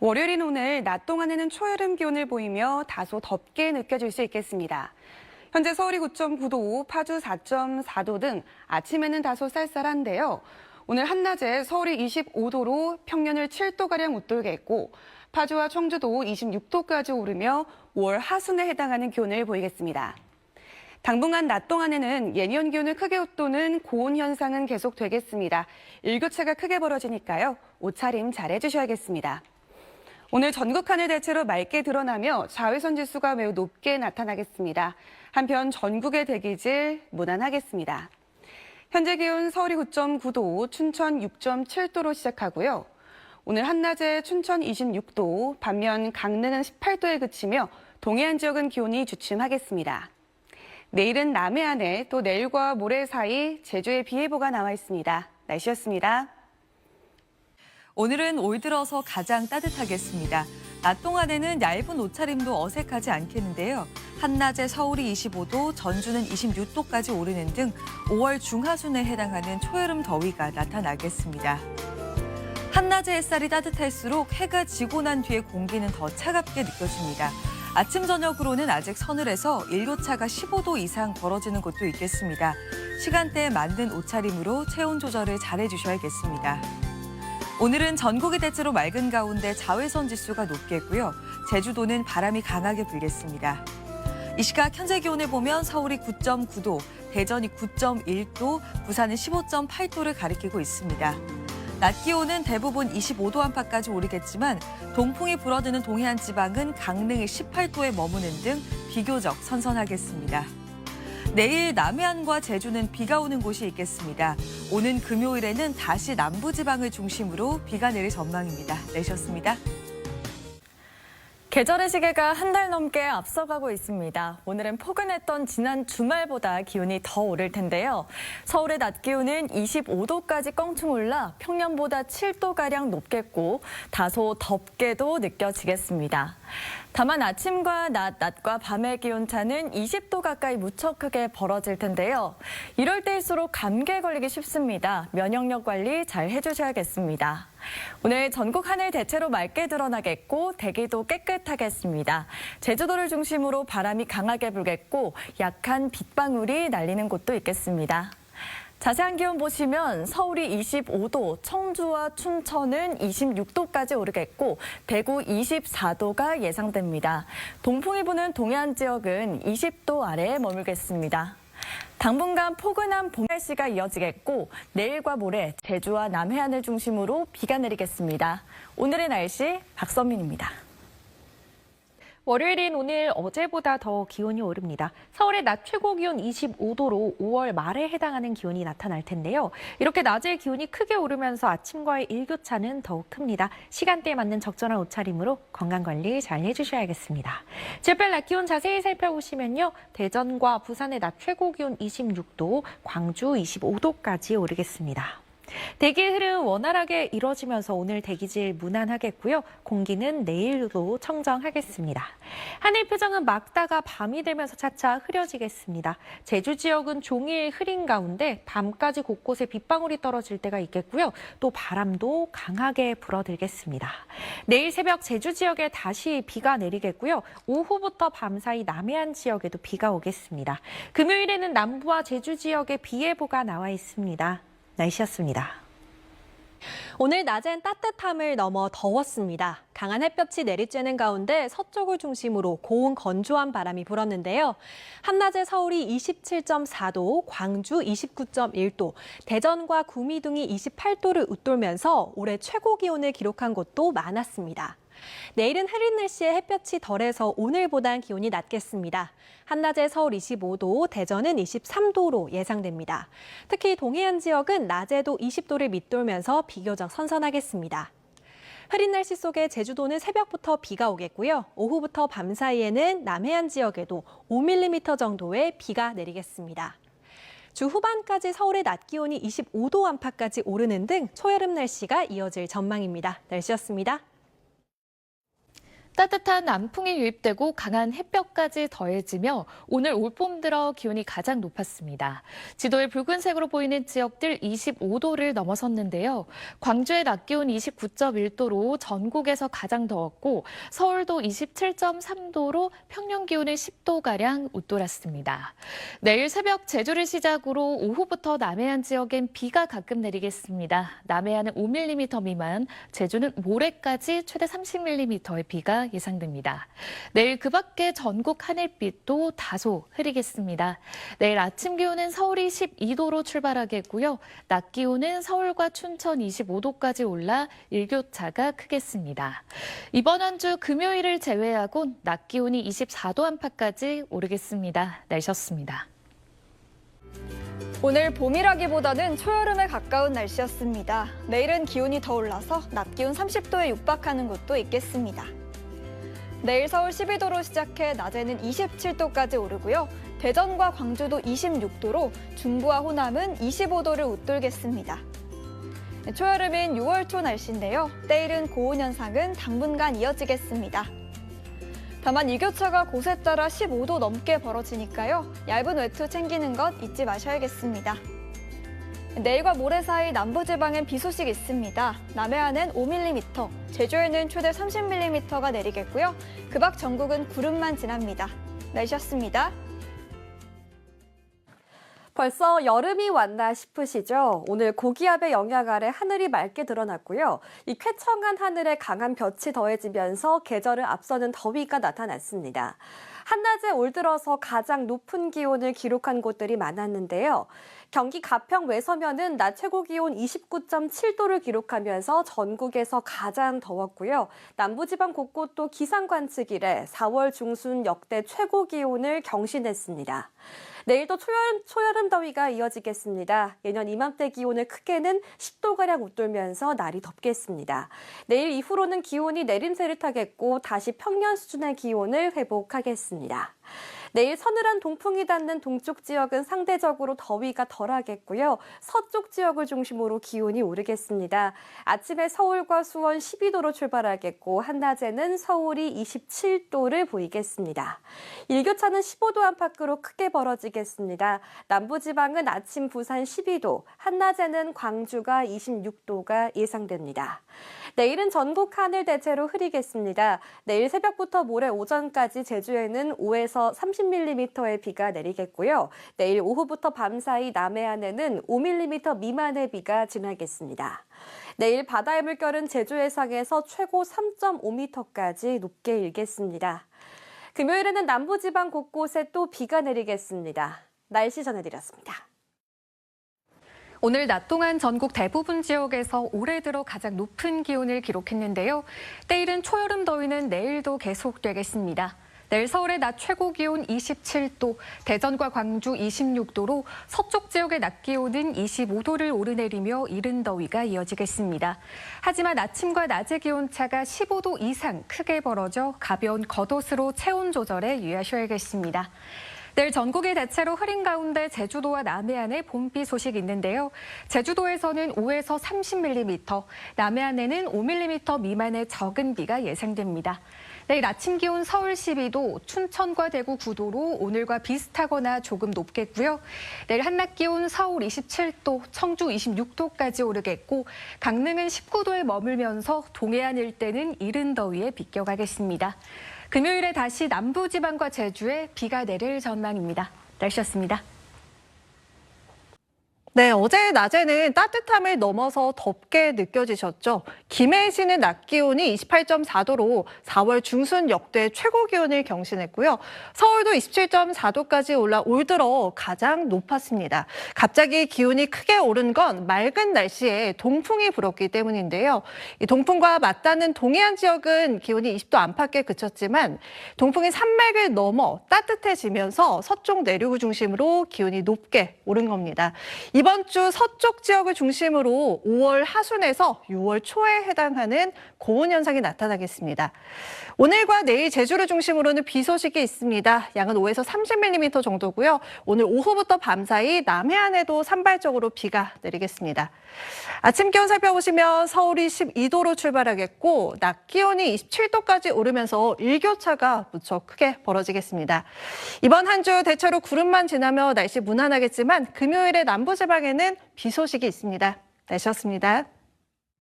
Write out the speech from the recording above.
월요일인 오늘 낮 동안에는 초여름 기온을 보이며 다소 덥게 느껴질 수 있겠습니다. 현재 서울이 9.9도, 파주 4.4도 등 아침에는 다소 쌀쌀한데요. 오늘 한낮에 서울이 25도로 평년을 7도가량 웃돌겠고 파주와 청주도 26도까지 오르며 5월 하순에 해당하는 기온을 보이겠습니다. 당분간 낮 동안에는 예년 기온을 크게 웃도는 고온 현상은 계속되겠습니다. 일교차가 크게 벌어지니까요. 옷차림 잘 해주셔야겠습니다. 오늘 전국 하늘 대체로 맑게 드러나며 자외선 지수가 매우 높게 나타나겠습니다. 한편 전국의 대기질 무난하겠습니다. 현재 기온 서울이 9.9도, 춘천 6.7도로 시작하고요. 오늘 한낮에 춘천 26도, 반면 강릉은 18도에 그치며 동해안 지역은 기온이 주춤하겠습니다. 내일은 남해안에 또 내일과 모레 사이 제주에 비 예보가 나와 있습니다. 날씨였습니다. 오늘은 올 들어서 가장 따뜻하겠습니다. 낮 동안에는 얇은 옷차림도 어색하지 않겠는데요. 한낮에 서울이 25도, 전주는 26도까지 오르는 등 5월 중하순에 해당하는 초여름 더위가 나타나겠습니다. 한낮의 햇살이 따뜻할수록 해가 지고 난 뒤에 공기는 더 차갑게 느껴집니다. 아침, 저녁으로는 아직 서늘해서 일교차가 15도 이상 벌어지는 곳도 있겠습니다. 시간대에 맞는 옷차림으로 체온 조절을 잘 해주셔야겠습니다. 오늘은 전국이 대체로 맑은 가운데 자외선 지수가 높겠고요. 제주도는 바람이 강하게 불겠습니다. 이 시각 현재 기온을 보면 서울이 9.9도, 대전이 9.1도, 부산은 15.8도를 가리키고 있습니다. 낮 기온은 대부분 25도 안팎까지 오르겠지만 동풍이 불어드는 동해안 지방은 강릉이 18도에 머무는 등 비교적 선선하겠습니다. 내일 남해안과 제주는 비가 오는 곳이 있겠습니다. 오는 금요일에는 다시 남부지방을 중심으로 비가 내릴 전망입니다. 내셨습니다. 계절의 시계가 한 달 넘게 앞서가고 있습니다. 오늘은 포근했던 지난 주말보다 기온이 더 오를 텐데요. 서울의 낮 기온은 25도까지 껑충 올라 평년보다 7도가량 높겠고 다소 덥게도 느껴지겠습니다. 다만 아침과 낮과 밤의 기온차는 20도 가까이 무척 크게 벌어질 텐데요. 이럴 때일수록 감기에 걸리기 쉽습니다. 면역력 관리 잘 해주셔야겠습니다. 오늘 전국 하늘 대체로 맑게 드러나겠고 대기도 깨끗하겠습니다. 제주도를 중심으로 바람이 강하게 불겠고 약한 빗방울이 날리는 곳도 있겠습니다. 자세한 기온 보시면 서울이 25도, 청주와 춘천은 26도까지 오르겠고 대구 24도가 예상됩니다. 동풍이 부는 동해안 지역은 20도 아래에 머물겠습니다. 당분간 포근한 봄 날씨가 이어지겠고 내일과 모레 제주와 남해안을 중심으로 비가 내리겠습니다. 오늘의 날씨 박선민입니다. 월요일인 오늘 어제보다 더 기온이 오릅니다. 서울의 낮 최고 기온 25도로 5월 말에 해당하는 기온이 나타날 텐데요. 이렇게 낮의 기온이 크게 오르면서 아침과의 일교차는 더욱 큽니다. 시간대에 맞는 적절한 옷차림으로 건강관리 잘 해주셔야겠습니다. 지역별 낮 기온 자세히 살펴보시면요. 대전과 부산의 낮 최고 기온 26도, 광주 25도까지 오르겠습니다. 대기 흐름 원활하게 이뤄지면서 오늘 대기질 무난하겠고요. 공기는 내일도 청정하겠습니다. 하늘 표정은 맑다가 밤이 되면서 차차 흐려지겠습니다. 제주 지역은 종일 흐린 가운데 밤까지 곳곳에 빗방울이 떨어질 때가 있겠고요. 또 바람도 강하게 불어들겠습니다. 내일 새벽 제주 지역에 다시 비가 내리겠고요. 오후부터 밤사이 남해안 지역에도 비가 오겠습니다. 금요일에는 남부와 제주 지역에 비 예보가 나와 있습니다. 날씨였습니다. 오늘 낮엔 따뜻함을 넘어 더웠습니다. 강한 햇볕이 내리쬐는 가운데 서쪽을 중심으로 고온 건조한 바람이 불었는데요. 한낮에 서울이 27.4도, 광주 29.1도, 대전과 구미 등이 28도를 웃돌면서 올해 최고 기온을 기록한 곳도 많았습니다. 내일은 흐린 날씨에 햇볕이 덜해서 오늘보단 기온이 낮겠습니다. 한낮에 서울 25도, 대전은 23도로 예상됩니다. 특히 동해안 지역은 낮에도 20도를 밑돌면서 비교적 선선하겠습니다. 흐린 날씨 속에 제주도는 새벽부터 비가 오겠고요. 오후부터 밤 사이에는 남해안 지역에도 5mm 정도의 비가 내리겠습니다. 주 후반까지 서울의 낮 기온이 25도 안팎까지 오르는 등 초여름 날씨가 이어질 전망입니다. 날씨였습니다. 따뜻한 남풍이 유입되고 강한 햇볕까지 더해지며 오늘 올봄 들어 기온이 가장 높았습니다. 지도에 붉은색으로 보이는 지역들 25도를 넘어섰는데요. 광주의 낮 기온 29.1도로 전국에서 가장 더웠고 서울도 27.3도로 평년 기온을 10도가량 웃돌았습니다. 내일 새벽 제주를 시작으로 오후부터 남해안 지역엔 비가 가끔 내리겠습니다. 남해안은 5mm 미만, 제주는 모레까지 최대 30mm의 비가 예상됩니다. 내일 그 밖에 전국 하늘빛도 다소 흐리겠습니다. 내일 아침 기온은 서울이 12도로 출발하겠고요. 낮 기온은 서울과 춘천 25도까지 올라 일교차가 크겠습니다. 이번 한 주 금요일을 제외하곤 낮 기온이 24도 안팎까지 오르겠습니다. 날씨였습니다. 오늘 봄이라기보다는 초여름에 가까운 날씨였습니다. 내일은 기온이 더 올라서 낮 기온 30도에 육박하는 곳도 있겠습니다. 내일 서울 12도로 시작해 낮에는 27도까지 오르고요. 대전과 광주도 26도로 중부와 호남은 25도를 웃돌겠습니다. 초여름인 6월 초 날씨인데요. 때이른 고온 현상은 당분간 이어지겠습니다. 다만 일교차가 곳에 따라 15도 넘게 벌어지니까요. 얇은 외투 챙기는 것 잊지 마셔야겠습니다. 내일과 모레 사이 남부지방엔 비 소식 있습니다. 남해안은 5mm, 제주에는 최대 30mm가 내리겠고요. 그 밖 전국은 구름만 지납니다. 날씨였습니다. 벌써 여름이 왔나 싶으시죠? 오늘 고기압의 영향 아래 하늘이 맑게 드러났고요. 이 쾌청한 하늘에 강한 볕이 더해지면서 계절을 앞서는 더위가 나타났습니다. 한낮에 올 들어서 가장 높은 기온을 기록한 곳들이 많았는데요. 경기 가평 외서면은 낮 최고 기온 29.7도를 기록하면서 전국에서 가장 더웠고요. 남부지방 곳곳도 기상 관측 이래 4월 중순 역대 최고 기온을 경신했습니다. 내일도 초여름 더위가 이어지겠습니다. 예년 이맘때 기온을 크게는 10도가량 웃돌면서 날이 덥겠습니다. 내일 이후로는 기온이 내림세를 타겠고 다시 평년 수준의 기온을 회복하겠습니다. 내일 서늘한 동풍이 닿는 동쪽 지역은 상대적으로 더위가 덜하겠고요. 서쪽 지역을 중심으로 기온이 오르겠습니다. 아침에 서울과 수원 12도로 출발하겠고 한낮에는 서울이 27도를 보이겠습니다. 일교차는 15도 안팎으로 크게 벌어지겠습니다. 남부지방은 아침 부산 12도, 한낮에는 광주가 26도가 예상됩니다. 내일은 전국 하늘 대체로 흐리겠습니다. 내일 새벽부터 모레 오전까지 제주에는 5에서 30mm의 비가 내리겠고요. 내일 오후부터 밤사이 남해안에는 5mm 미만의 비가 지나겠습니다. 내일 바다의 물결은 제주 해상에서 최고 3.5m까지 높게 일겠습니다. 금요일에는 남부지방 곳곳에 또 비가 내리겠습니다. 날씨 전해드렸습니다. 오늘 낮 동안 전국 대부분 지역에서 올해 들어 가장 높은 기온을 기록했는데요. 때이른 초여름 더위는 내일도 계속되겠습니다. 내일 서울의 낮 최고 기온 27도, 대전과 광주 26도로 서쪽 지역의 낮 기온은 25도를 오르내리며 이른 더위가 이어지겠습니다. 하지만 아침과 낮의 기온차가 15도 이상 크게 벌어져 가벼운 겉옷으로 체온 조절에 유의하셔야겠습니다. 내일 전국이 대체로 흐린 가운데 제주도와 남해안에 봄비 소식이 있는데요. 제주도에서는 5에서 30mm, 남해안에는 5mm 미만의 적은 비가 예상됩니다. 내일 아침 기온 서울 12도, 춘천과 대구 9도로 오늘과 비슷하거나 조금 높겠고요. 내일 한낮 기온 서울 27도, 청주 26도까지 오르겠고 강릉은 19도에 머물면서 동해안 일대는 이른 더위에 비껴가겠습니다. 금요일에 다시 남부지방과 제주에 비가 내릴 전망입니다. 날씨였습니다. 네, 어제 낮에는 따뜻함을 넘어서 덥게 느껴지셨죠? 김해시는 낮 기온이 28.4도로 4월 중순 역대 최고 기온을 경신했고요. 서울도 27.4도까지 올라 올 들어 가장 높았습니다. 갑자기 기온이 크게 오른 건 맑은 날씨에 동풍이 불었기 때문인데요. 이 동풍과 맞닿는 동해안 지역은 기온이 20도 안팎에 그쳤지만 동풍이 산맥을 넘어 따뜻해지면서 서쪽 내륙을 중심으로 기온이 높게 오른 겁니다. 이번 주 서쪽 지역을 중심으로 5월 하순에서 6월 초에 해당하는 고온 현상이 나타나겠습니다. 오늘과 내일 제주를 중심으로는 비 소식이 있습니다. 양은 5에서 30mm 정도고요. 오늘 오후부터 밤 사이 남해안에도 산발적으로 비가 내리겠습니다. 아침 기온 살펴보시면 서울이 12도로 출발하겠고 낮 기온이 27도까지 오르면서 일교차가 무척 크게 벌어지겠습니다. 이번 한 주 대체로 구름만 지나며 날씨 무난하겠지만 금요일에 남부지방에는 비 소식이 있습니다. 날씨였습니다.